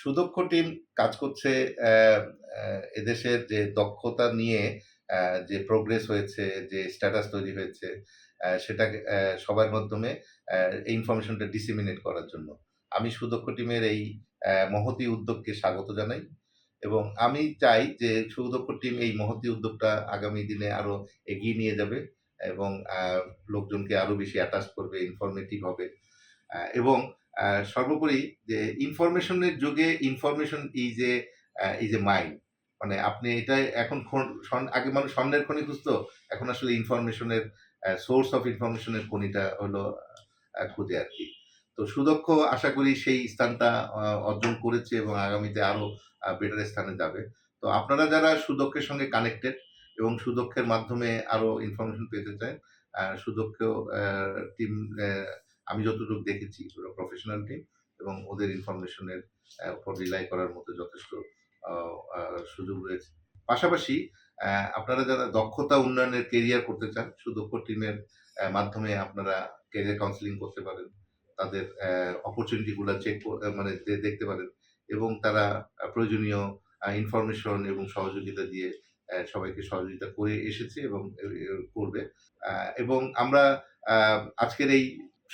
সুদক্ষ টিম কাজ করছে এদেশের যে দক্ষতা নিয়ে যে প্রোগ্রেস হয়েছে, যে স্ট্যাটাস তৈরি হয়েছে, সেটাকে সবার মাধ্যমে এই ইনফরমেশনটা ডিসেমিনেট করার জন্য। আমি সুদক্ষ টিমের এই মহতী উদ্যোগকে স্বাগত জানাই এবং আমি চাই যে সুদক্ষ টিম এই মহতী উদ্যোগটা আগামী দিনে আরো এগিয়ে নিয়ে যাবে এবং লোকজনকে আরো বেশি অ্যাটাচ করবে, ইনফরমেটিভ হবে। এবং সর্বোপরি যে ইনফরমেশনের যুগে ইনফরমেশন ইজ এ মাইন্ড। মানে আপনি এটা এখন আগে মানুষ স্বর্ণের খনি খুঁজতো, এখন আসলে ইনফরমেশনের সোর্স অফ ইনফরমেশনের খনিটা হলো খুঁজে আর কি। তো সুদক্ষ আশা করি সেই স্থানটা অর্জন করেছে এবং আগামীতে আরো বেটার স্থানে যাবে। তো আপনারা যারা সুদক্ষের সঙ্গে কানেক্টেড এবং সুদক্ষের মাধ্যমে আরো ইনফরমেশন পেতে চান, সুদক্ষ টিম আমি যতটুকু দেখেছি ওরা প্রফেশনাল টিম এবং ওদের ইনফরমেশনের উপর রিলাই করার মতো যথেষ্ট সুযোগ রয়েছে। পাশাপাশি আপনারা যারা দক্ষতা উন্নয়নের কেরিয়ার করতে চান, সুদক্ষ টিমের মাধ্যমে আপনারা কেরিয়ার কাউন্সেলিং করতে পারেন। তাদের অপরচুনিটি গুলা মানে দেখতে পারেন এবং তারা প্রয়োজনীয় ইনফরমেশন এবং সহযোগিতা দিয়ে সবাইকে সহযোগিতা করে এসেছে এবং করবে। এবং আমরা আজকের এই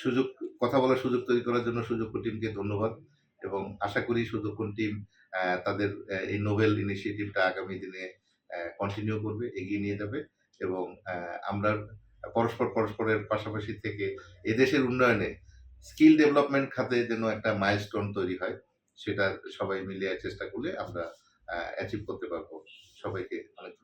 সুযোগ কথা বলার সুযোগ তৈরি করার জন্য সুদক্ষ টিমকে ধন্যবাদ এবং আশা করি সুদক্ষ টিম তাদের এই নোবেল ইনিশিয়েটিভটা আগামী দিনে কন্টিনিউ করবে, এগিয়ে নিয়ে যাবে এবং আমরা পরস্পরের পাশাপাশি থেকে এদেশের উন্নয়নে স্কিল ডেভেলপমেন্ট খাতে যেন একটা মাইলস্টোন তৈরি হয়, সেটা সবাই মিলে চেষ্টা করলে আমরা অ্যাচিভ করতে পারবো। সবাইকে অনেক